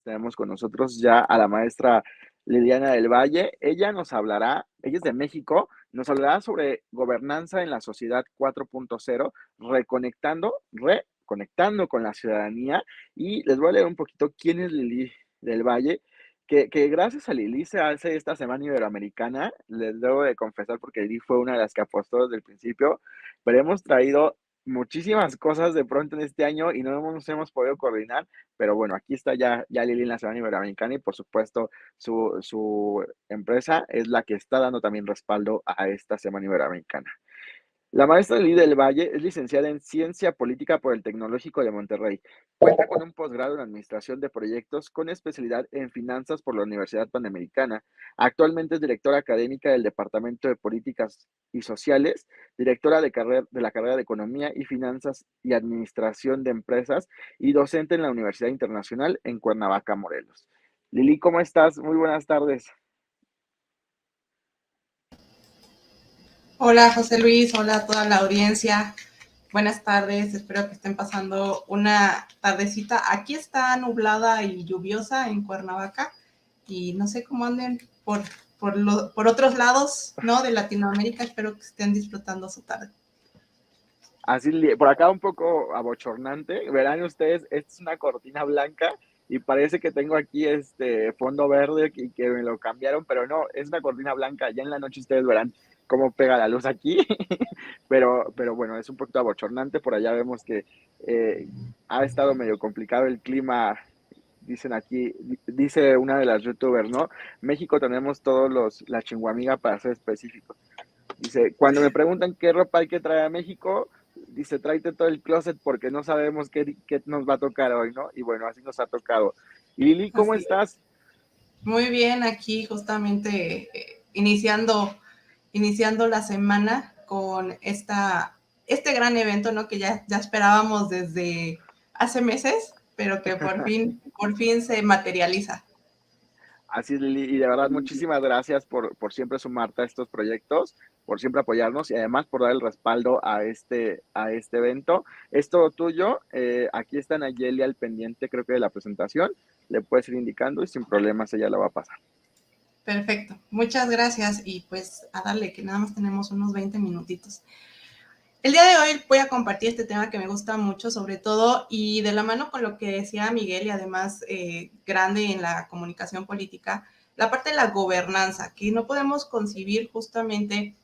tenemos con nosotros ya a la maestra Liliana del Valle. Ella es de México, nos hablará sobre gobernanza en la sociedad 4.0, reconectando con la ciudadanía. Y les voy a leer un poquito quién es Lili del Valle, que gracias a Lili se hace esta Semana Iberoamericana. Les debo de confesar porque Lili fue una de las que apostó desde el principio, pero hemos traído muchísimas cosas de pronto en este año y no nos hemos podido coordinar, pero bueno, aquí está ya Lili en la Semana Iberoamericana y por supuesto su empresa es la que está dando también respaldo a esta Semana Iberoamericana. La maestra Lili del Valle es licenciada en Ciencia Política por el Tecnológico de Monterrey. Cuenta con un posgrado en Administración de Proyectos con especialidad en Finanzas por la Universidad Panamericana. Actualmente es directora académica del Departamento de Políticas y Sociales, directora de la carrera de Economía y Finanzas y Administración de Empresas y docente en la Universidad Internacional en Cuernavaca, Morelos. Lili, ¿cómo estás? Muy buenas tardes. Hola José Luis, hola a toda la audiencia. Buenas tardes, espero que estén pasando una tardecita. Aquí está nublada y lluviosa en Cuernavaca y no sé cómo anden por otros lados, ¿no? De Latinoamérica. Espero que estén disfrutando su tarde. Así, por acá un poco abochornante. Verán ustedes, esta es una cortina blanca y parece que tengo aquí este fondo verde y que me lo cambiaron, pero no, es una cortina blanca. Ya en la noche ustedes verán cómo pega la luz aquí, pero bueno, es un poquito abochornante. Por allá vemos que eh, ha estado medio complicado el clima. Dicen aquí, dice una de las youtubers, ¿no? México tenemos la chinguamiga para ser específicos. Dice, cuando me preguntan qué ropa hay que traer a México, dice, tráete todo el closet porque no sabemos qué nos va a tocar hoy, ¿no? Y bueno, así nos ha tocado. Y Lili, ¿cómo Así es. estás? Muy bien, aquí justamente iniciando la semana con este gran evento, ¿no? Que ya esperábamos desde hace meses, pero que por fin se materializa. Así es, Lili, y de verdad, muchísimas gracias por siempre sumarte a estos proyectos, por siempre apoyarnos y además por dar el respaldo a este evento. Es todo tuyo. Aquí está Nayeli al pendiente, creo que de la presentación. Le puedes ir indicando y sin problemas ella la va a pasar. Perfecto, muchas gracias y pues a darle que nada más tenemos unos 20 minutitos. El día de hoy voy a compartir este tema que me gusta mucho, sobre todo, y de la mano con lo que decía Miguel, y además grande en la comunicación política, la parte de la gobernanza, que no podemos concebir justamente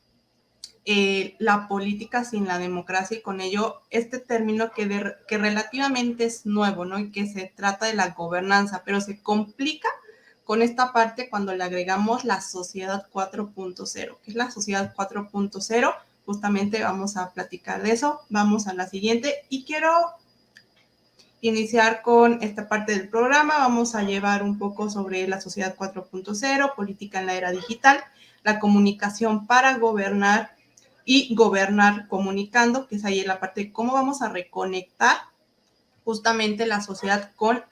la política sin la democracia y con ello este término que relativamente es nuevo, ¿no? Y que se trata de la gobernanza, pero se complica con esta parte cuando le agregamos la sociedad 4.0. ¿Qué es la sociedad 4.0? Justamente vamos a platicar de eso. Vamos a la siguiente y quiero iniciar con esta parte del programa. Vamos a llevar un poco sobre la sociedad 4.0, política en la era digital, la comunicación para gobernar y gobernar comunicando, que es ahí la parte de cómo vamos a reconectar justamente la sociedad con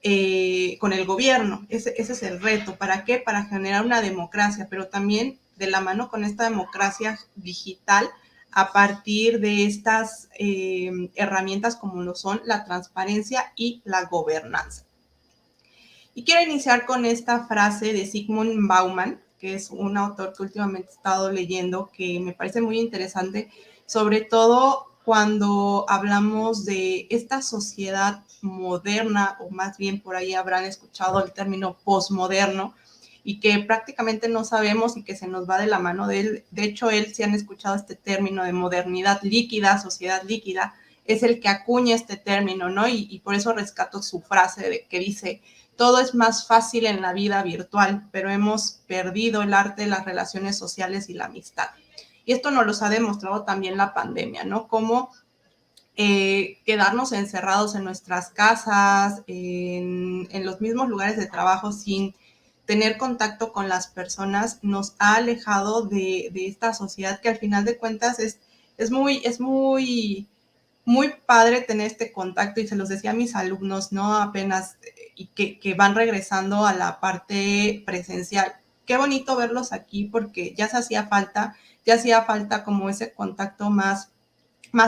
el gobierno. Ese es el reto. ¿Para qué? Para generar una democracia, pero también de la mano con esta democracia digital a partir de estas herramientas como lo son la transparencia y la gobernanza. Y quiero iniciar con esta frase de Zygmunt Bauman, que es un autor que últimamente he estado leyendo, que me parece muy interesante, sobre todo cuando hablamos de esta sociedad moderna, o más bien por ahí habrán escuchado el término posmoderno, y que prácticamente no sabemos y que se nos va de la mano de él. De hecho, él, si han escuchado este término de modernidad líquida, sociedad líquida, es el que acuña este término, ¿no? Y por eso rescato su frase que dice, todo es más fácil en la vida virtual, pero hemos perdido el arte de las relaciones sociales y la amistad. Y esto nos lo ha demostrado también la pandemia, ¿no? Cómo quedarnos encerrados en nuestras casas, en los mismos lugares de trabajo sin tener contacto con las personas, nos ha alejado de esta sociedad que al final de cuentas muy padre tener este contacto y se los decía a mis alumnos, ¿no? Apenas y que van regresando a la parte presencial. Qué bonito verlos aquí porque ya hacía falta como ese contacto más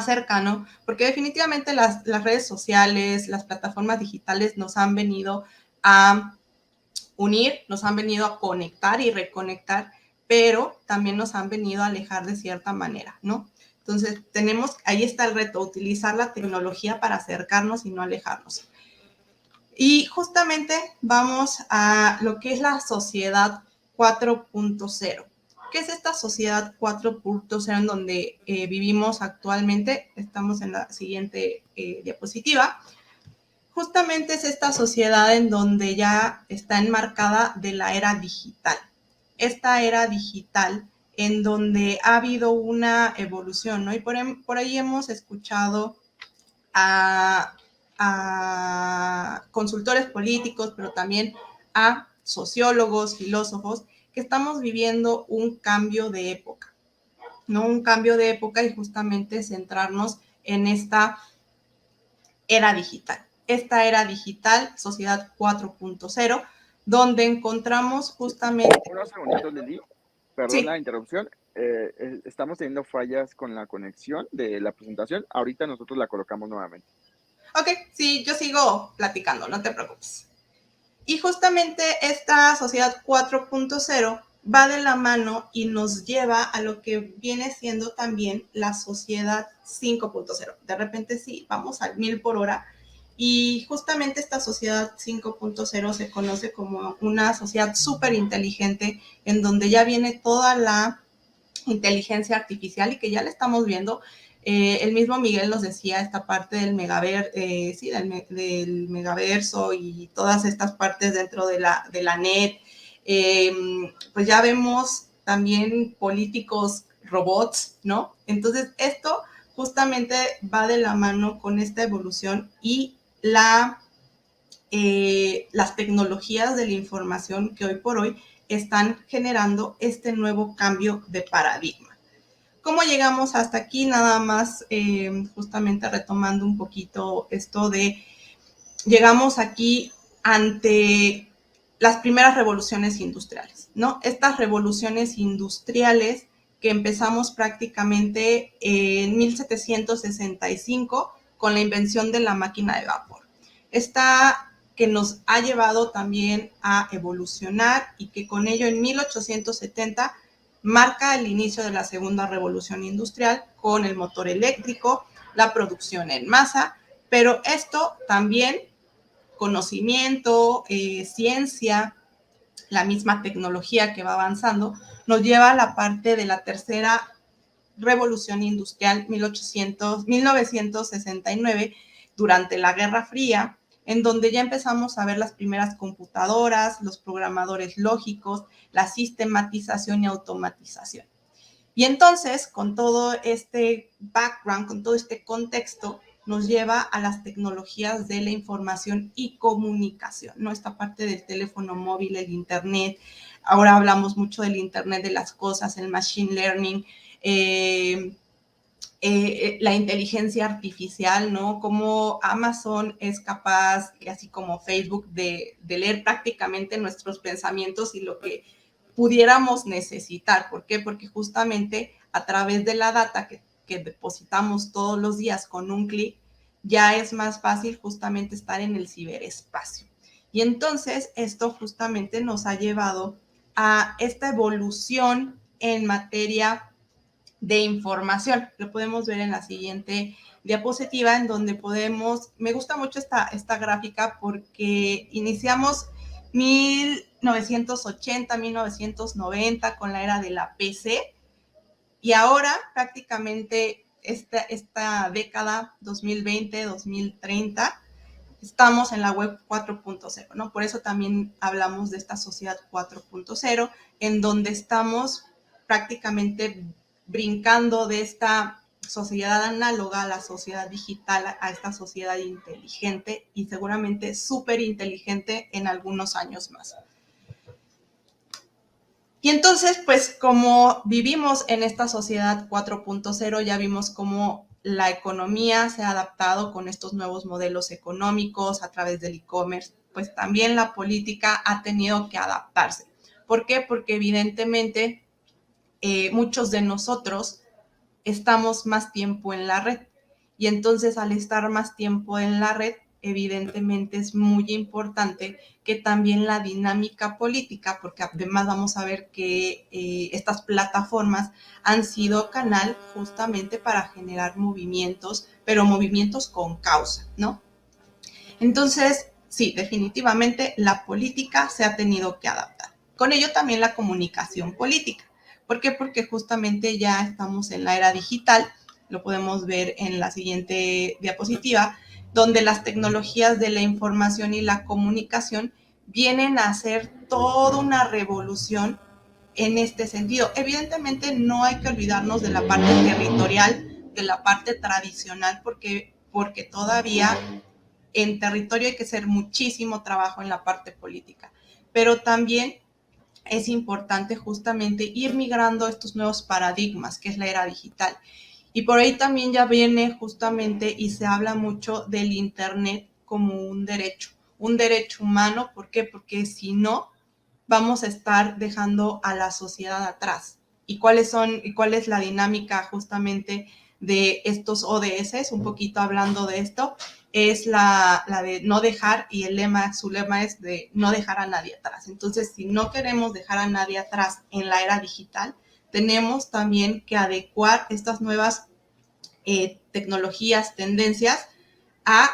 cercano, porque definitivamente las redes sociales, las plataformas digitales nos han venido a unir, nos han venido a conectar y reconectar, pero también nos han venido a alejar de cierta manera, ¿no? Entonces, ahí está el reto, utilizar la tecnología para acercarnos y no alejarnos. Y justamente vamos a lo que es la sociedad 4.0. ¿Qué es esta sociedad 4.0 en donde vivimos actualmente? Estamos en la siguiente diapositiva. Justamente es esta sociedad en donde ya está enmarcada de la era digital. Esta era digital en donde ha habido una evolución, ¿no? Y por ahí hemos escuchado a consultores políticos, pero también a sociólogos, filósofos, que estamos viviendo un cambio de época, ¿no? Un cambio de época y justamente centrarnos en esta era digital. Esta era digital, sociedad 4.0, donde encontramos justamente... Unos segunditos, Lili. Perdón Sí, la interrupción. Estamos teniendo fallas con la conexión de la presentación. Ahorita nosotros la colocamos nuevamente. ok, sí, yo sigo platicando, no te preocupes. Y justamente esta sociedad 4.0 va de la mano y nos lleva a lo que viene siendo también la sociedad 5.0. De repente sí, vamos al 1000 por hora. Y justamente esta sociedad 5.0 se conoce como una sociedad súper inteligente en donde ya viene toda la inteligencia artificial y que ya la estamos viendo. El mismo Miguel nos decía esta parte del sí, del megaverso y todas estas partes dentro de la net. Pues ya vemos también políticos robots, ¿no? Entonces esto justamente va de la mano con esta evolución y las tecnologías de la información que hoy por hoy están generando este nuevo cambio de paradigma. ¿Cómo llegamos hasta aquí? Nada más justamente retomando un poquito esto de llegamos aquí ante las primeras revoluciones industriales, ¿no? Estas revoluciones industriales que empezamos prácticamente en 1765 con la invención de la máquina de vapor. Esta que nos ha llevado también a evolucionar y que con ello en 1870 marca el inicio de la segunda revolución industrial con el motor eléctrico, la producción en masa, pero esto también conocimiento, ciencia, la misma tecnología que va avanzando, nos lleva a la parte de la tercera revolución industrial 1969, durante la Guerra Fría, en donde ya empezamos a ver las primeras computadoras, los programadores lógicos, la sistematización y automatización. Y entonces, con todo este background, con todo este contexto, nos lleva a las tecnologías de la información y comunicación, ¿no? Esta parte del teléfono móvil, el Internet. Ahora hablamos mucho del Internet de las cosas, el machine learning, la inteligencia artificial, ¿no? Cómo Amazon es capaz, así como Facebook, de leer prácticamente nuestros pensamientos y lo que pudiéramos necesitar. ¿Por qué? Porque justamente a través de la data que depositamos todos los días con un clic, ya es más fácil justamente estar en el ciberespacio. Y entonces esto justamente nos ha llevado a esta evolución en materia de información. Lo podemos ver en la siguiente diapositiva, en donde me gusta mucho esta gráfica porque iniciamos 1980, 1990 con la era de la PC y ahora prácticamente esta década 2020, 2030, estamos en la web 4.0, ¿no? Por eso también hablamos de esta sociedad 4.0, en donde estamos prácticamente brincando de esta sociedad análoga a la sociedad digital, a esta sociedad inteligente y seguramente súper inteligente en algunos años más. Y entonces, pues como vivimos en esta sociedad 4.0, ya vimos cómo la economía se ha adaptado con estos nuevos modelos económicos a través del e-commerce, pues también la política ha tenido que adaptarse. ¿Por qué? Porque evidentemente muchos de nosotros estamos más tiempo en la red y entonces al estar más tiempo en la red evidentemente es muy importante que también la dinámica política, porque además vamos a ver que estas plataformas han sido canal justamente para generar movimientos, pero movimientos con causa, ¿no? Entonces, sí, definitivamente la política se ha tenido que adaptar. Con ello también la comunicación política. ¿Por qué? Porque justamente ya estamos en la era digital, lo podemos ver en la siguiente diapositiva, donde las tecnologías de la información y la comunicación vienen a hacer toda una revolución en este sentido. Evidentemente no hay que olvidarnos de la parte territorial, de la parte tradicional, porque todavía en territorio hay que hacer muchísimo trabajo en la parte política, pero también es importante justamente ir migrando estos nuevos paradigmas, que es la era digital. Y por ahí también ya viene justamente y se habla mucho del Internet como un derecho humano. ¿Por qué? Porque si no, vamos a estar dejando a la sociedad atrás. ¿Y cuál es la dinámica justamente de estos ODS? Un poquito hablando de esto, es la de no dejar, y su lema es de no dejar a nadie atrás. Entonces, si no queremos dejar a nadie atrás en la era digital, tenemos también que adecuar estas nuevas tecnologías, tendencias a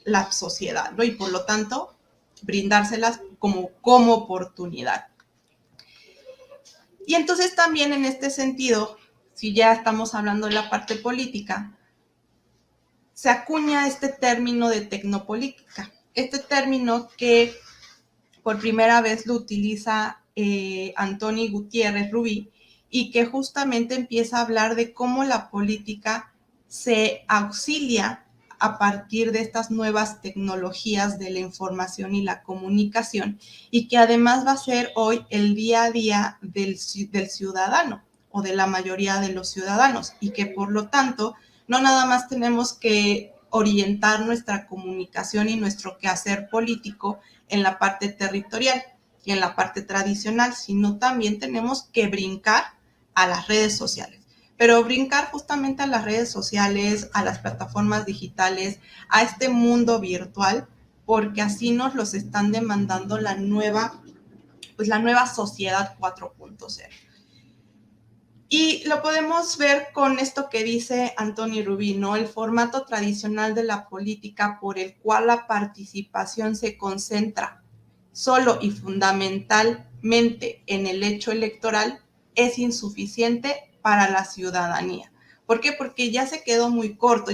la sociedad, ¿no? Y por lo tanto, brindárselas como oportunidad. Y entonces también en este sentido, si ya estamos hablando de la parte política, se acuña este término de tecnopolítica. Este término que por primera vez lo utiliza Antoni Gutiérrez Rubí, y que justamente empieza a hablar de cómo la política se auxilia a partir de estas nuevas tecnologías de la información y la comunicación, y que además va a ser hoy el día a día del ciudadano o de la mayoría de los ciudadanos, y que por lo tanto no nada más tenemos que orientar nuestra comunicación y nuestro quehacer político en la parte territorial y en la parte tradicional, sino también tenemos que brincar a las redes sociales. Pero brincar justamente a las redes sociales, a las plataformas digitales, a este mundo virtual, porque así nos los están demandando la nueva sociedad 4.0. Y lo podemos ver con esto que dice Antoni Rubí, ¿no? El formato tradicional de la política por el cual la participación se concentra solo y fundamentalmente en el hecho electoral es insuficiente para la ciudadanía. ¿Por qué? Porque ya se quedó muy corto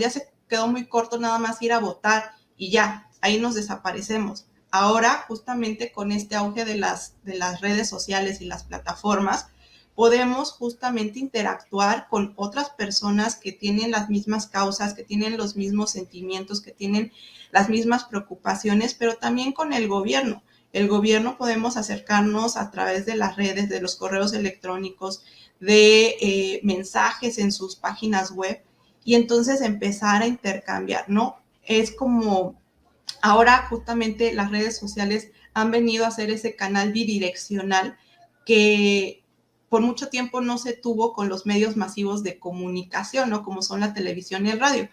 nada más ir a votar y ya, ahí nos desaparecemos. Ahora, justamente con este auge de las redes sociales y las plataformas, podemos justamente interactuar con otras personas que tienen las mismas causas, que tienen los mismos sentimientos, que tienen las mismas preocupaciones, pero también con el gobierno. El gobierno podemos acercarnos a través de las redes, de los correos electrónicos, de mensajes en sus páginas web, y entonces empezar a intercambiar, ¿no? Es como ahora justamente las redes sociales han venido a ser ese canal bidireccional que por mucho tiempo no se tuvo con los medios masivos de comunicación, ¿no? Como son la televisión y el radio,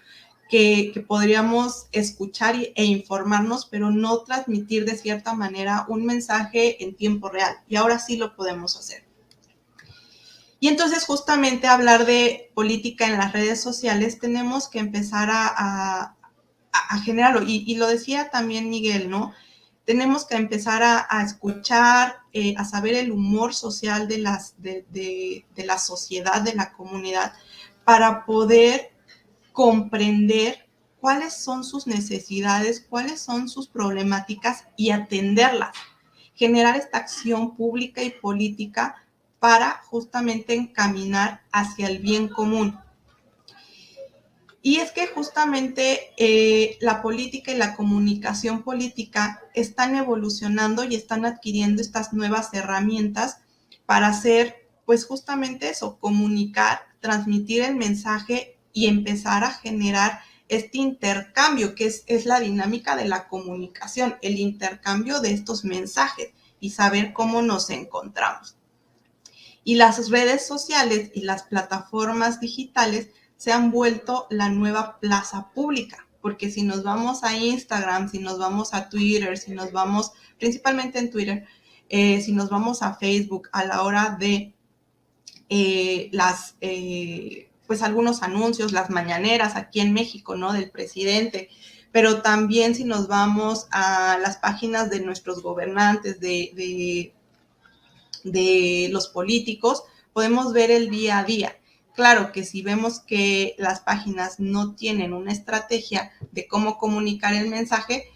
que podríamos escuchar e informarnos, pero no transmitir de cierta manera un mensaje en tiempo real. Y ahora sí lo podemos hacer. Y entonces justamente hablar de política en las redes sociales, tenemos que empezar a generarlo. Y lo decía también Miguel, ¿no? Tenemos que empezar a escuchar, a saber el humor social de la sociedad, de la comunidad, para poder comprender cuáles son sus necesidades, cuáles son sus problemáticas y atenderlas. Generar esta acción pública y política para justamente encaminar hacia el bien común. Y es que justamente la política y la comunicación política están evolucionando y están adquiriendo estas nuevas herramientas para hacer, pues justamente eso, comunicar, transmitir el mensaje y empezar a generar este intercambio, que es la dinámica de la comunicación, el intercambio de estos mensajes y saber cómo nos encontramos. Y las redes sociales y las plataformas digitales se han vuelto la nueva plaza pública. porque si nos vamos a Instagram, si nos vamos a Twitter, si nos vamos, principalmente en Twitter, si nos vamos a Facebook a la hora de pues algunos anuncios, las mañaneras aquí en México, ¿no? Del presidente, pero también si nos vamos a las páginas de nuestros gobernantes, de los políticos, podemos ver el día a día. Claro que si vemos que las páginas no tienen una estrategia de cómo comunicar el mensaje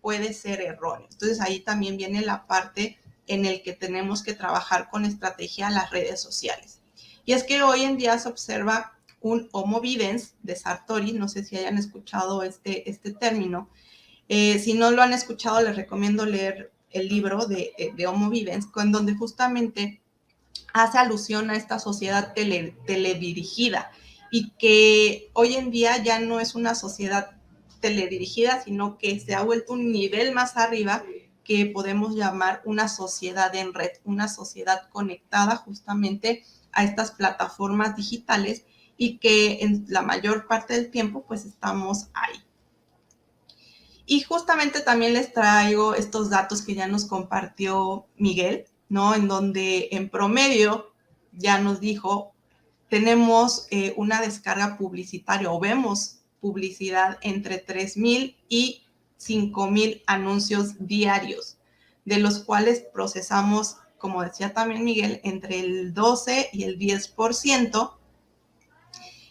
puede ser erróneo. Entonces ahí también viene la parte en el que tenemos que trabajar con estrategia las redes sociales. Y es que hoy en día se observa un homo videns de Sartori, no sé si hayan escuchado este término. Si no lo han escuchado, les recomiendo leer el libro de Homo Videns, con donde justamente hace alusión a esta sociedad teledirigida y que hoy en día ya no es una sociedad teledirigida, sino que se ha vuelto un nivel más arriba que podemos llamar una sociedad en red, una sociedad conectada justamente a estas plataformas digitales y que en la mayor parte del tiempo pues estamos ahí. Y justamente también les traigo estos datos que ya nos compartió Miguel, ¿no? En donde en promedio ya nos dijo, tenemos una descarga publicitaria o vemos publicidad entre 3,000 y 5,000 anuncios diarios, de los cuales procesamos, como decía también Miguel, entre el 12 y el 10%,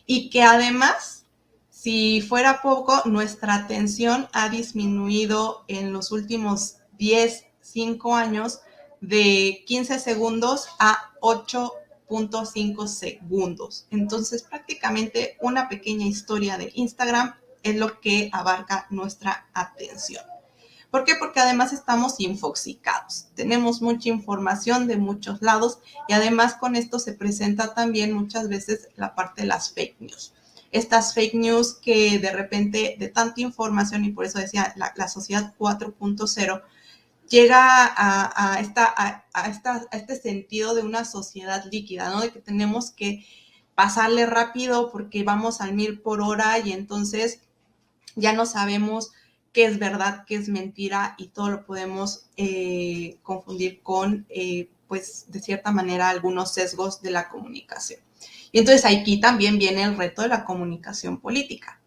y que además, si fuera poco, nuestra atención ha disminuido en los últimos 5 años de 15 segundos a 8,5 segundos. Entonces, prácticamente una pequeña historia de Instagram es lo que abarca nuestra atención. ¿Por qué? Porque además estamos infoxicados. Tenemos mucha información de muchos lados y además con esto se presenta también muchas veces la parte de las fake news. Estas fake news que de repente de tanta información, y por eso decía la sociedad 4.0, llega a este sentido de una sociedad líquida, ¿no? De que tenemos que pasarle rápido porque vamos al 1,000 por hora y entonces ya no sabemos qué es verdad, qué es mentira y todo lo podemos confundir con, pues, de cierta manera, algunos sesgos de la comunicación. Y entonces aquí también viene el reto de la comunicación política.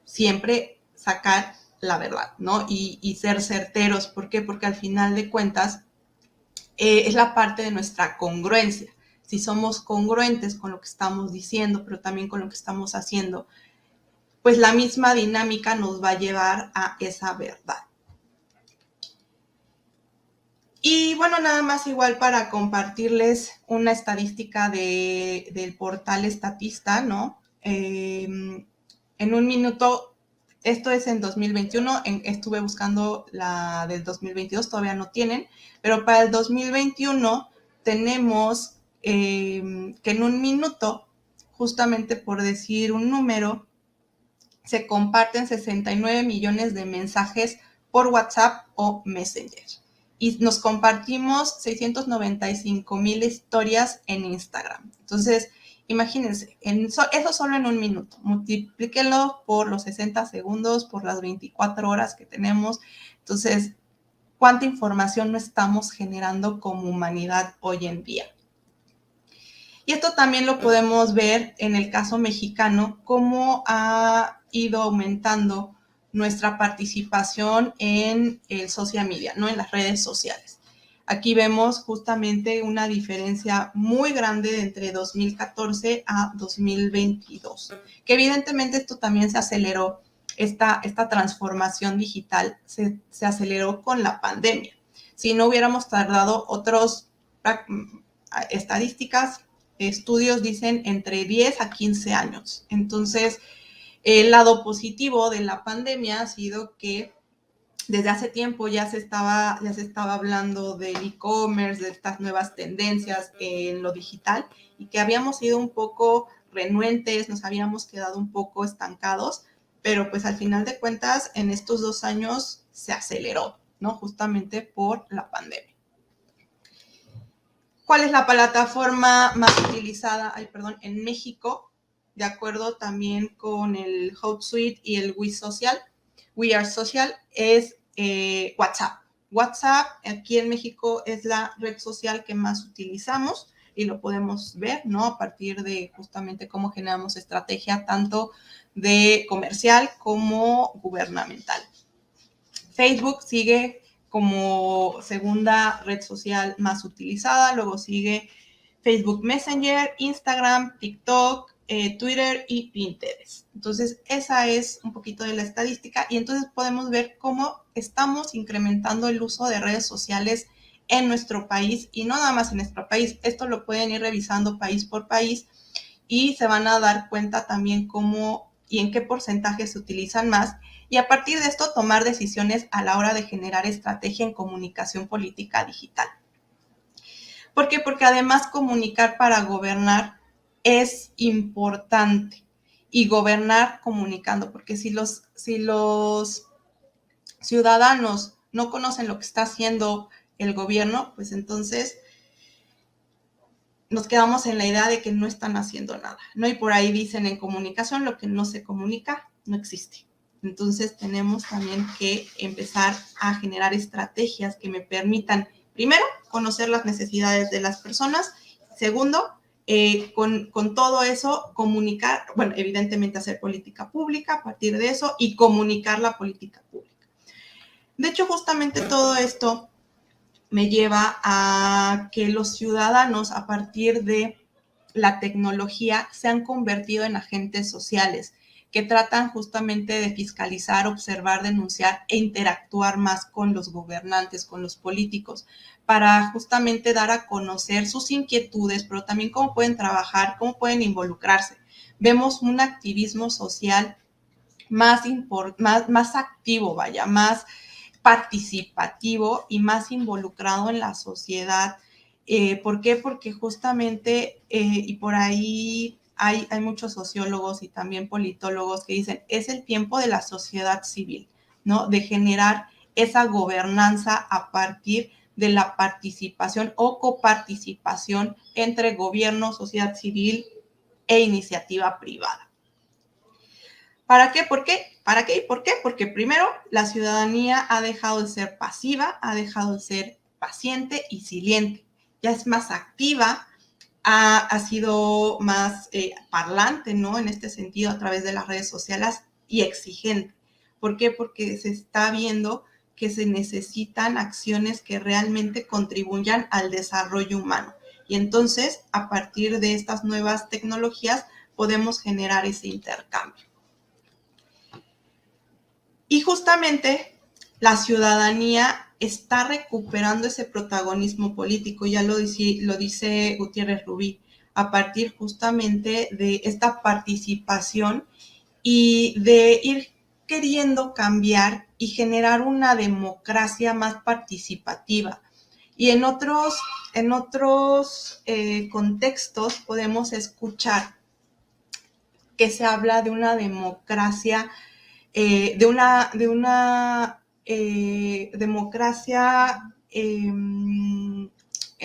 Siempre sacar la verdad, ¿no? Y ser certeros. ¿Por qué? Porque al final de cuentas es la parte de nuestra congruencia. Si somos congruentes con lo que estamos diciendo, pero también con lo que estamos haciendo, pues la misma dinámica nos va a llevar a esa verdad. Y bueno, nada más igual para compartirles una estadística del portal Estatista, ¿no? En un minuto, esto es en 2021, estuve buscando la del 2022, todavía no tienen, pero para el 2021 tenemos que en un minuto, justamente por decir un número, se comparten 69 millones de mensajes por WhatsApp o Messenger. Y nos compartimos 695,000 historias en Instagram. Entonces, imagínense, eso solo en un minuto. Multiplíquenlo por los 60 segundos, por las 24 horas que tenemos. Entonces, ¿cuánta información no estamos generando como humanidad hoy en día? Y esto también lo podemos ver en el caso mexicano, cómo ha ido aumentando nuestra participación en el social media, ¿no? En las redes sociales. Aquí vemos justamente una diferencia muy grande entre 2014 a 2022, que evidentemente esto también se aceleró, esta transformación digital se aceleró con la pandemia. Si no hubiéramos tardado otros estadísticas, estudios dicen entre 10 a 15 años. Entonces, el lado positivo de la pandemia ha sido que desde hace tiempo ya se estaba hablando del e-commerce, de estas nuevas tendencias en lo digital, y que habíamos sido un poco renuentes, nos habíamos quedado un poco estancados, pero pues al final de cuentas en estos 2 años se aceleró, ¿no? Justamente por la pandemia. ¿Cuál es la plataforma más utilizada en México? de acuerdo también con el Hootsuite y el We Are Social, es WhatsApp. WhatsApp aquí en México es la red social que más utilizamos y lo podemos ver, ¿no? A partir de justamente cómo generamos estrategia tanto de comercial como gubernamental. Facebook sigue como segunda red social más utilizada, luego sigue Facebook Messenger, Instagram, TikTok, Twitter y Pinterest. Entonces, esa es un poquito de la estadística y entonces podemos ver cómo estamos incrementando el uso de redes sociales en nuestro país y no nada más en nuestro país. Esto lo pueden ir revisando país por país y se van a dar cuenta también cómo y en qué porcentaje se utilizan más y a partir de esto tomar decisiones a la hora de generar estrategia en comunicación política digital. ¿Por qué? Porque además comunicar para gobernar es importante y gobernar comunicando, porque si los ciudadanos no conocen lo que está haciendo el gobierno, pues entonces nos quedamos en la idea de que no están haciendo nada, ¿no? Y por ahí dicen en comunicación, lo que no se comunica no existe. Entonces tenemos también que empezar a generar estrategias que me permitan, primero, conocer las necesidades de las personas. Segundo, con todo eso, comunicar, bueno, evidentemente hacer política pública a partir de eso y comunicar la política pública. De hecho, justamente todo esto me lleva a que los ciudadanos, a partir de la tecnología, se han convertido en agentes sociales que tratan justamente de fiscalizar, observar, denunciar e interactuar más con los gobernantes, con los políticos, para justamente dar a conocer sus inquietudes, pero también cómo pueden trabajar, cómo pueden involucrarse. Vemos un activismo social más activo, vaya, más participativo y más involucrado en la sociedad. ¿Por qué? Porque justamente, y por ahí hay muchos sociólogos y también politólogos que dicen, es el tiempo de la sociedad civil, ¿no? De generar esa gobernanza a partir de la participación o coparticipación entre gobierno, sociedad civil e iniciativa privada. ¿Para qué? ¿Por qué? ¿Para qué? ¿Y por qué? Porque primero, la ciudadanía ha dejado de ser pasiva, ha dejado de ser paciente y silente. Ya es más activa, ha sido más parlante, ¿no? En este sentido, a través de las redes sociales y exigente. ¿Por qué? Porque se está viendo que se necesitan acciones que realmente contribuyan al desarrollo humano. Y entonces, a partir de estas nuevas tecnologías, podemos generar ese intercambio. Y justamente la ciudadanía está recuperando ese protagonismo político, ya lo dice Gutiérrez Rubí, a partir justamente de esta participación y de ir queriendo cambiar y generar una democracia más participativa. Y en otros contextos podemos escuchar que se habla de una democracia democracia en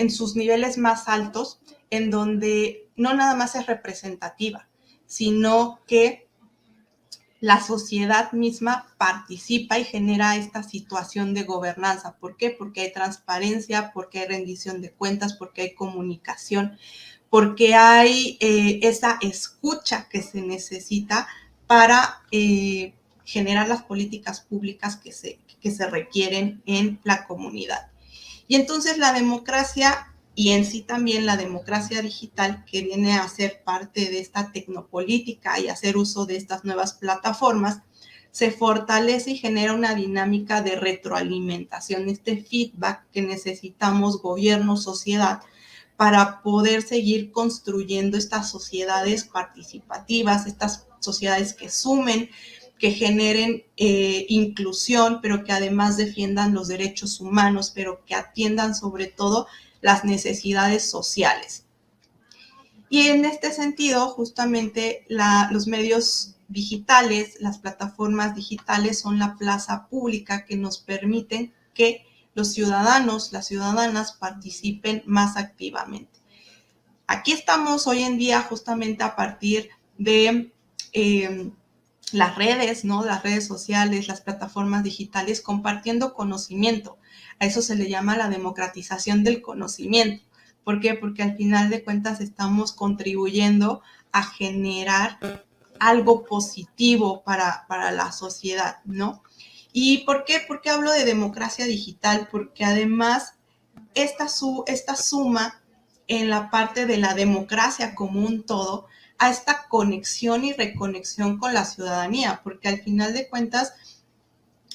sus niveles más altos, en donde no nada más es representativa, sino que la sociedad misma participa y genera esta situación de gobernanza. ¿Por qué? Porque hay transparencia, porque hay rendición de cuentas, porque hay comunicación, porque hay esa escucha que se necesita para generar las políticas públicas que se requieren en la comunidad. Y entonces la democracia y en sí también la democracia digital, que viene a ser parte de esta tecnopolítica y hacer uso de estas nuevas plataformas, se fortalece y genera una dinámica de retroalimentación, este feedback que necesitamos gobierno, sociedad, para poder seguir construyendo estas sociedades participativas, estas sociedades que sumen, que generen inclusión, pero que además defiendan los derechos humanos, pero que atiendan sobre todo las necesidades sociales. Y en este sentido, justamente los medios digitales, las plataformas digitales son la plaza pública que nos permiten que los ciudadanos, las ciudadanas participen más activamente. Aquí estamos hoy en día justamente a partir de las redes, ¿no? Las redes sociales, las plataformas digitales, compartiendo conocimiento. A eso se le llama la democratización del conocimiento. ¿Por qué? Porque al final de cuentas estamos contribuyendo a generar algo positivo para la sociedad, ¿no? ¿Y por qué? ¿Por qué hablo de democracia digital? Porque además esta suma en la parte de la democracia como un todo a esta conexión y reconexión con la ciudadanía, porque al final de cuentas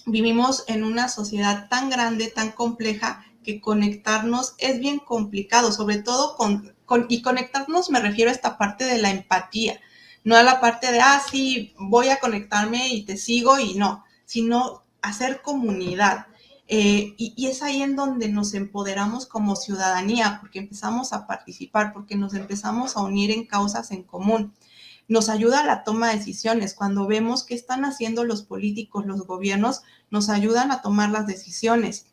vivimos en una sociedad tan grande, tan compleja, que conectarnos es bien complicado, sobre todo y conectarnos me refiero a esta parte de la empatía, no a la parte de, sí, voy a conectarme y te sigo y no, sino hacer comunidad. Y es ahí en donde nos empoderamos como ciudadanía, porque empezamos a participar, porque nos empezamos a unir en causas en común. Nos ayuda a la toma de decisiones. Cuando vemos qué están haciendo los políticos, los gobiernos, nos ayudan a tomar las decisiones.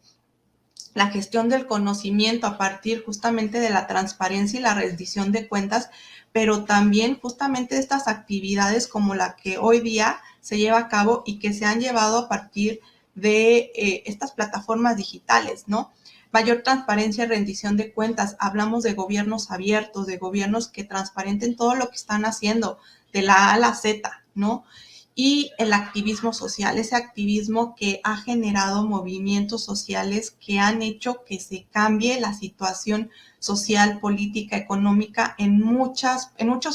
La gestión del conocimiento a partir justamente de la transparencia y la rendición de cuentas, pero también justamente de estas actividades como la que hoy día se lleva a cabo y que se han llevado a partir de estas plataformas digitales, ¿no? Mayor transparencia y rendición de cuentas. Hablamos de gobiernos abiertos, de gobiernos que transparenten todo lo que están haciendo, de la A a la Z, ¿no? Y el activismo social, ese activismo que ha generado movimientos sociales que han hecho que se cambie la situación social, política, económica en muchos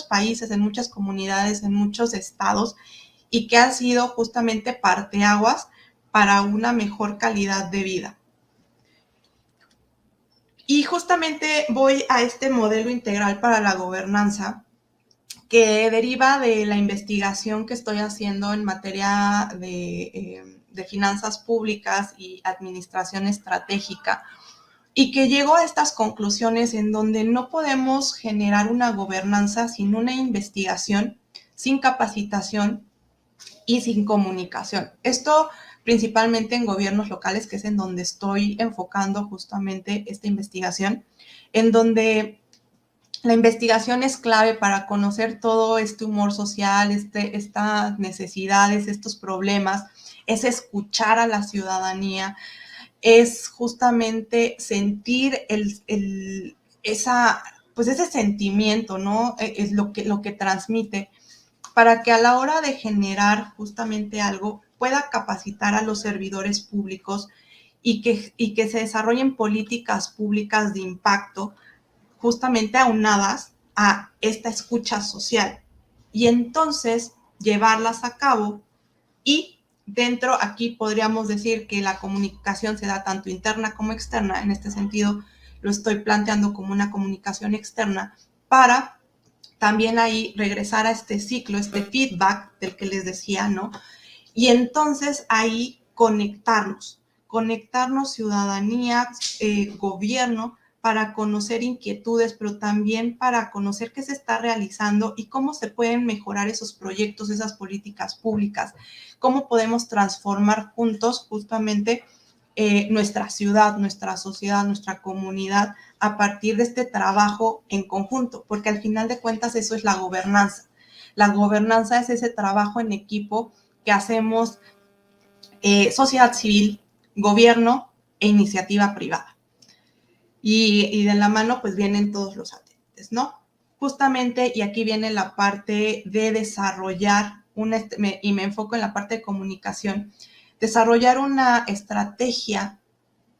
países, en muchas comunidades, en muchos estados, y que han sido justamente parteaguas para una mejor calidad de vida. Y justamente voy a este modelo integral para la gobernanza, que deriva de la investigación que estoy haciendo en materia de finanzas públicas y administración estratégica, y que llegó a estas conclusiones en donde no podemos generar una gobernanza sin una investigación, sin capacitación y sin comunicación. Esto principalmente en gobiernos locales, que es en donde estoy enfocando justamente esta investigación, en donde la investigación es clave para conocer todo este humor social, estas necesidades, estos problemas, es escuchar a la ciudadanía, es justamente sentir pues ese sentimiento, ¿no? Es lo que transmite, para que a la hora de generar justamente algo pueda capacitar a los servidores públicos y que se desarrollen políticas públicas de impacto justamente aunadas a esta escucha social y entonces llevarlas a cabo. Y dentro, aquí podríamos decir que la comunicación se da tanto interna como externa. En este sentido lo estoy planteando como una comunicación externa para también ahí regresar a este ciclo, este feedback del que les decía, ¿no? Y entonces ahí conectarnos ciudadanía, gobierno, para conocer inquietudes, pero también para conocer qué se está realizando y cómo se pueden mejorar esos proyectos, esas políticas públicas, cómo podemos transformar juntos justamente nuestra ciudad, nuestra sociedad, nuestra comunidad a partir de este trabajo en conjunto, porque al final de cuentas eso es la gobernanza. La gobernanza es ese trabajo en equipo que hacemos sociedad civil, gobierno e iniciativa privada. Y de la mano pues vienen todos los atentes, ¿no? Justamente, y aquí viene la parte de desarrollar, y me enfoco en la parte de comunicación, desarrollar una estrategia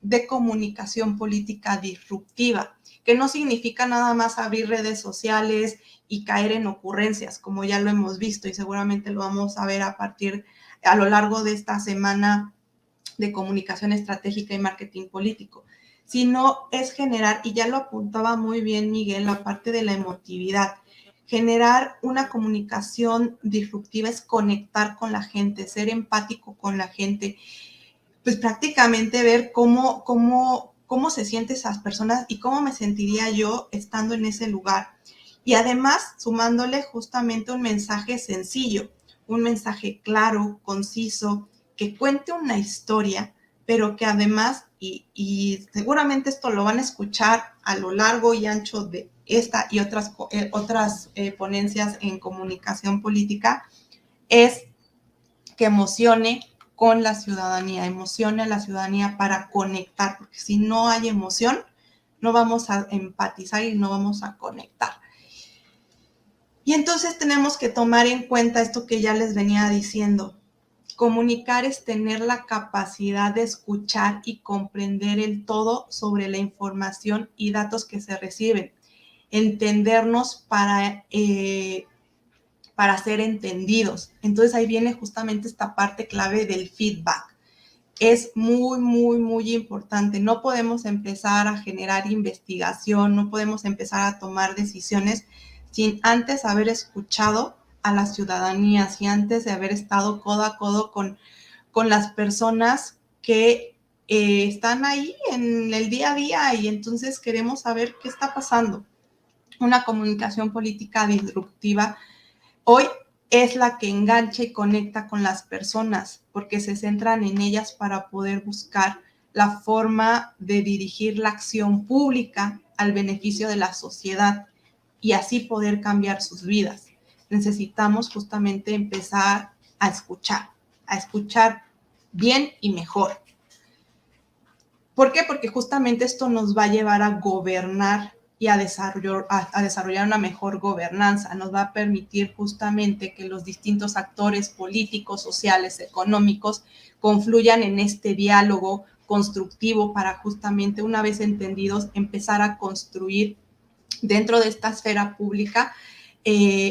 de comunicación política disruptiva, que no significa nada más abrir redes sociales y caer en ocurrencias, como ya lo hemos visto y seguramente lo vamos a ver a lo largo de esta semana de comunicación estratégica y marketing político, sino es generar, y ya lo apuntaba muy bien Miguel, la parte de la emotividad. Generar una comunicación disruptiva es conectar con la gente, ser empático con la gente, pues prácticamente ver cómo se sienten esas personas y cómo me sentiría yo estando en ese lugar. Y además, sumándole justamente un mensaje sencillo, un mensaje claro, conciso, que cuente una historia, pero que además y seguramente esto lo van a escuchar a lo largo y ancho de esta y otras ponencias en comunicación política, es que emocione con la ciudadanía, emocione a la ciudadanía para conectar, porque si no hay emoción, no vamos a empatizar y no vamos a conectar. Y entonces tenemos que tomar en cuenta esto que ya les venía diciendo. Comunicar es tener la capacidad de escuchar y comprender el todo sobre la información y datos que se reciben. Entendernos para ser entendidos. Entonces ahí viene justamente esta parte clave del feedback. Es muy, muy, muy importante. No podemos empezar a generar investigación, no podemos empezar a tomar decisiones sin antes haber escuchado a la ciudadanía, sin antes de haber estado codo a codo con las personas que están ahí en el día a día y entonces queremos saber qué está pasando. Una comunicación política disruptiva hoy es la que engancha y conecta con las personas porque se centran en ellas para poder buscar la forma de dirigir la acción pública al beneficio de la sociedad y así poder cambiar sus vidas. Necesitamos justamente empezar a escuchar bien y mejor. ¿Por qué? Porque justamente esto nos va a llevar a gobernar y a desarrollar una mejor gobernanza. Nos va a permitir justamente que los distintos actores políticos, sociales, económicos confluyan en este diálogo constructivo para justamente, una vez entendidos, empezar a construir dentro de esta esfera pública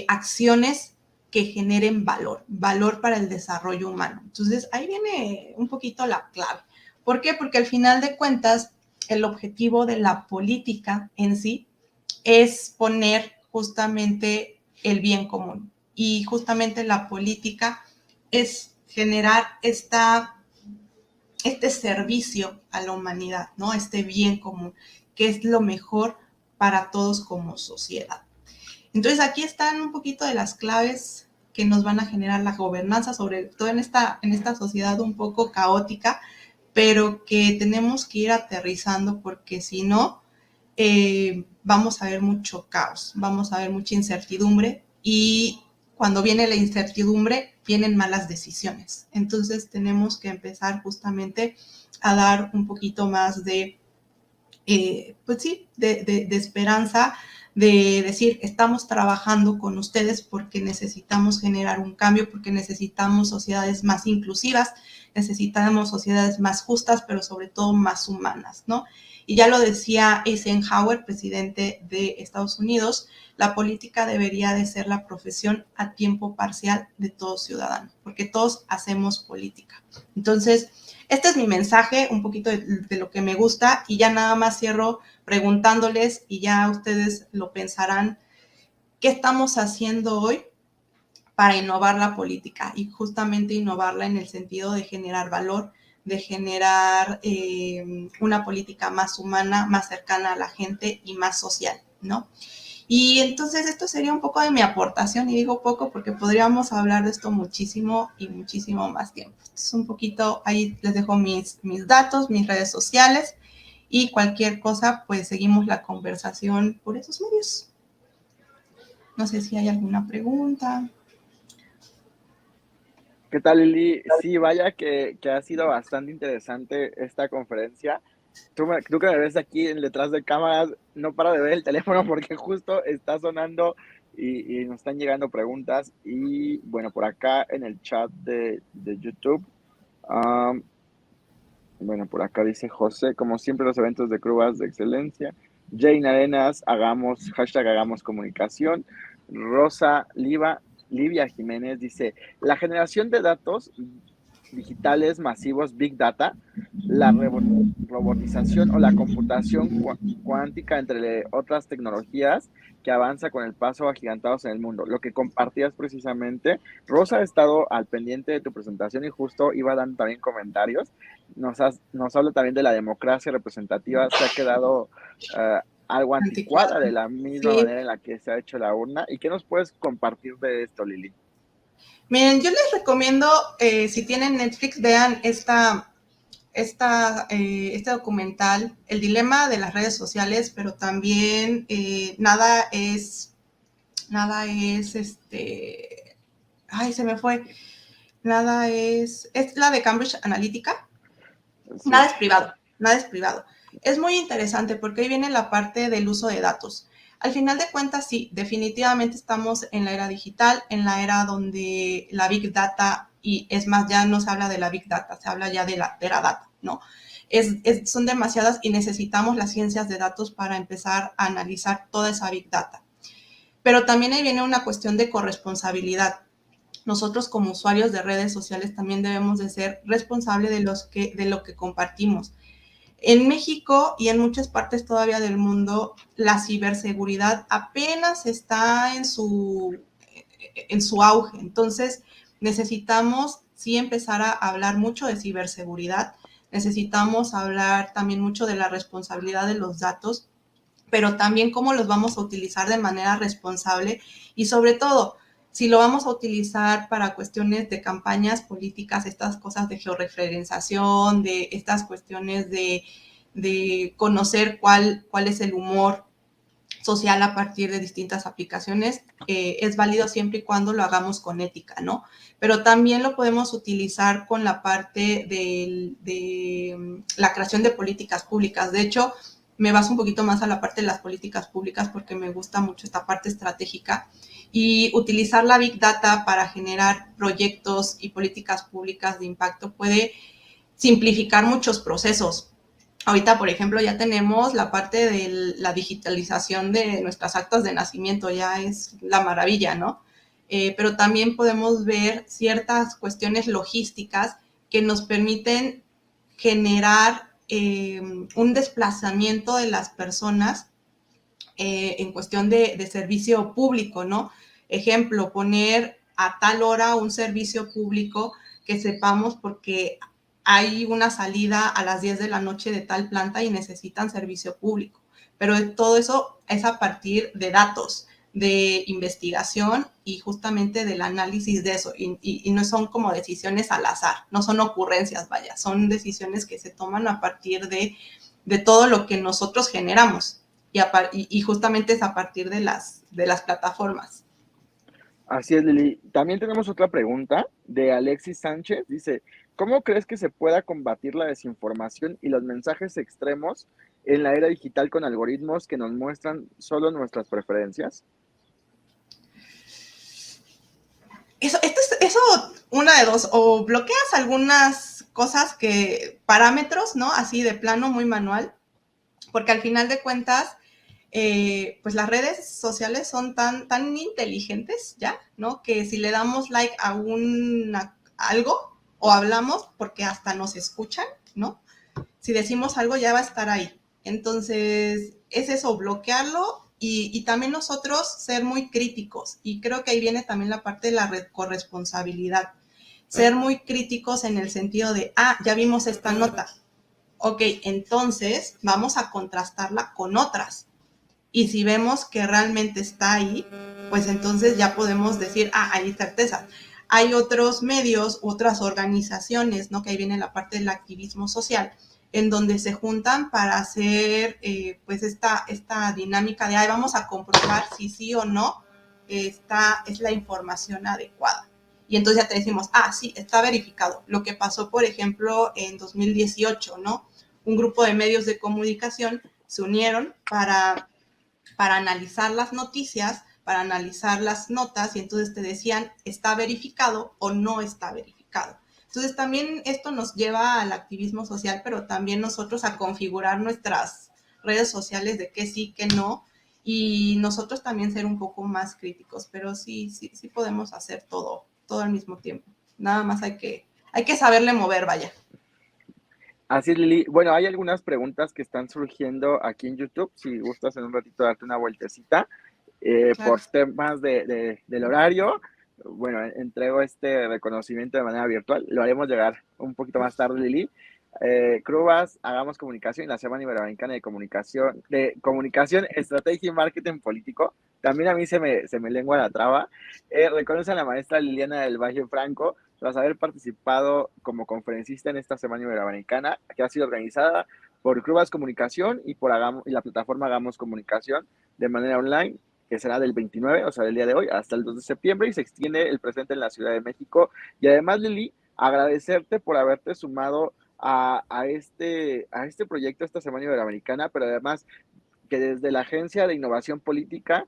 acciones que generen valor para el desarrollo humano. Entonces, ahí viene un poquito la clave. ¿Por qué? Porque al final de cuentas, el objetivo de la política en sí es poner justamente el bien común. Y justamente la política es generar este servicio a la humanidad, ¿no? Este bien común, que es lo mejor para todos como sociedad. Entonces aquí están un poquito de las claves que nos van a generar la gobernanza, sobre todo en esta sociedad un poco caótica, pero que tenemos que ir aterrizando porque si no, vamos a ver mucho caos, vamos a ver mucha incertidumbre y cuando viene la incertidumbre vienen malas decisiones. Entonces tenemos que empezar justamente a dar un poquito más de, pues sí, de esperanza, de decir, estamos trabajando con ustedes porque necesitamos generar un cambio, porque necesitamos sociedades más inclusivas, necesitamos sociedades más justas, pero sobre todo más humanas, ¿no? Y ya lo decía Eisenhower, presidente de Estados Unidos, la política debería de ser la profesión a tiempo parcial de todo ciudadano, porque todos hacemos política. Entonces, este es mi mensaje, un poquito de lo que me gusta y ya nada más cierro preguntándoles y ya ustedes lo pensarán, ¿qué estamos haciendo hoy para innovar la política? Y justamente innovarla en el sentido de generar valor, de generar una política más humana, más cercana a la gente y más social, ¿no? Y entonces esto sería un poco de mi aportación, y digo poco porque podríamos hablar de esto muchísimo y muchísimo más tiempo. Entonces un poquito, ahí les dejo mis datos, mis redes sociales y cualquier cosa, pues seguimos la conversación por esos medios. No sé si hay alguna pregunta. ¿Qué tal, Lili? Sí, vaya que ha sido bastante interesante esta conferencia. Tú que me ves aquí detrás de cámaras, no paro de ver el teléfono porque justo está sonando y nos están llegando preguntas. Y bueno, por acá en el chat de YouTube, am, bueno, por acá dice José, como siempre los eventos de Crubas de excelencia. Jane Arenas, hagamos comunicación. Rosa Livia Jiménez dice, la generación de datos digitales masivos, Big Data, la robotización o la computación cuántica, entre otras tecnologías que avanza con el paso agigantados en el mundo. Lo que compartías precisamente, Rosa ha estado al pendiente de tu presentación y justo iba dando también comentarios. Nos habla también de la democracia representativa, se ha quedado algo anticuada de Anticuado. la misma Sí. manera en la que se ha hecho la urna. ¿Y qué nos puedes compartir de esto, Lili? Miren, yo les recomiendo, si tienen Netflix, vean este documental, el dilema de las redes sociales, pero también ay, se me fue, es la de Cambridge Analytica, Sí, nada es privado. Es muy interesante porque ahí viene la parte del uso de datos. Al final de cuentas, sí, definitivamente estamos en la era digital, en la era donde la Big Data, y es más, ya no se habla de la Big Data, se habla ya de la Teradata, ¿no? Son demasiadas y necesitamos las ciencias de datos para empezar a analizar toda esa Big Data. Pero también ahí viene una cuestión de corresponsabilidad. Nosotros como usuarios de redes sociales también debemos de ser responsables de lo que compartimos. En México y en muchas partes todavía del mundo, la ciberseguridad apenas está en su auge. Entonces, necesitamos sí empezar a hablar mucho de ciberseguridad. Necesitamos hablar también mucho de la responsabilidad de los datos, pero también cómo los vamos a utilizar de manera responsable y sobre todo, si lo vamos a utilizar para cuestiones de campañas políticas, estas cosas de georreferenciación, de estas cuestiones de conocer cuál es el humor social a partir de distintas aplicaciones, es válido siempre y cuando lo hagamos con ética, ¿no? Pero también lo podemos utilizar con la parte de la creación de políticas públicas. De hecho, me baso un poquito más a la parte de las políticas públicas porque me gusta mucho esta parte estratégica y utilizar la Big Data para generar proyectos y políticas públicas de impacto puede simplificar muchos procesos. Ahorita, por ejemplo, ya tenemos la parte de la digitalización de nuestras actas de nacimiento, ya es la maravilla, ¿no? Pero también podemos ver ciertas cuestiones logísticas que nos permiten generar un desplazamiento de las personas en cuestión de servicio público, ¿no? Ejemplo, poner a tal hora un servicio público que sepamos porque hay una salida a las 10 de la noche de tal planta y necesitan servicio público. Pero todo eso es a partir de datos, de investigación y justamente del análisis de eso. Y no son como decisiones al azar, no son ocurrencias, vaya, son decisiones que se toman a partir de todo lo que nosotros generamos y justamente es a partir de las plataformas. así es, Lili. También tenemos otra pregunta de Alexis Sánchez. Dice, ¿cómo crees que se pueda combatir la desinformación y los mensajes extremos en la era digital con algoritmos que nos muestran solo nuestras preferencias? Eso una de dos, o bloqueas algunas cosas parámetros, ¿no? Así de plano muy manual, porque al final de cuentas, pues las redes sociales son tan inteligentes ya, ¿no? Que si le damos like a algo o hablamos, porque hasta nos escuchan, ¿no? Si decimos algo ya va a estar ahí. Entonces, es eso, bloquearlo y también nosotros ser muy críticos. Y creo que ahí viene también la parte de la corresponsabilidad. Ser muy críticos en el sentido de, ya vimos esta nota. Ok, entonces vamos a contrastarla con otras. Y si vemos que realmente está ahí, pues entonces ya podemos decir, hay certeza. Hay otros medios, otras organizaciones, ¿no? Que ahí viene la parte del activismo social, en donde se juntan para hacer pues esta dinámica de, vamos a comprobar si sí o no esta es la información adecuada. Y entonces ya te decimos, sí, está verificado. Lo que pasó, por ejemplo, en 2018, ¿no? Un grupo de medios de comunicación se unieron para analizar las noticias, para analizar las notas y entonces te decían, ¿está verificado o no está verificado? Entonces también esto nos lleva al activismo social, pero también nosotros a configurar nuestras redes sociales de qué sí, qué no, y nosotros también ser un poco más críticos, pero sí podemos hacer todo al mismo tiempo. Nada más hay que saberle mover, vaya. Así es, Lili. Bueno, hay algunas preguntas que están surgiendo aquí en YouTube. Si gustas en un ratito darte una vueltecita, Claro. por temas del horario, bueno, entrego este reconocimiento de manera virtual. Lo haremos llegar un poquito más tarde, Lili. Crubas, hagamos comunicación y la Semana Iberoamericana de comunicación, estrategia y marketing político. También a mí se me lengua la traba. Reconoce a la maestra Liliana del Valle Franco. tras haber participado como conferencista en esta Semana Iberoamericana, que ha sido organizada por Crubas Comunicación y por y la plataforma Hagamos Comunicación de manera online, que será del 29, o sea, del día de hoy, hasta el 2 de septiembre, y se extiende el presente en la Ciudad de México. Y además, Lili, agradecerte por haberte sumado a este proyecto, esta Semana Iberoamericana, pero además que desde la Agencia de Innovación Política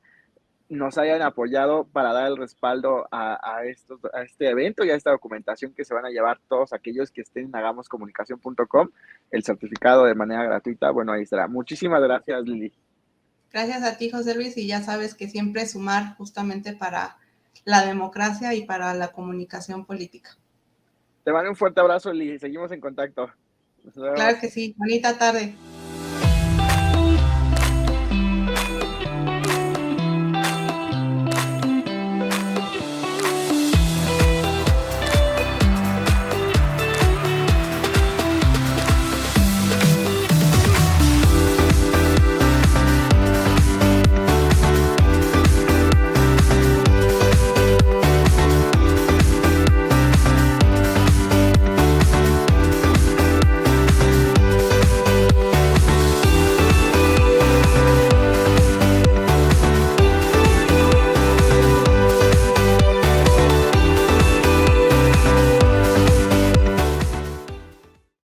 nos hayan apoyado para dar el respaldo a este evento y a esta documentación que se van a llevar todos aquellos que estén en hagamoscomunicación.com, el certificado de manera gratuita. Bueno, ahí estará. Muchísimas gracias, Lili. Gracias a ti, José Luis, y ya sabes que siempre sumar justamente para la democracia y para la comunicación política. Te mando un fuerte abrazo, Lili. Seguimos en contacto. Nos Claro vemos. que sí, bonita tarde.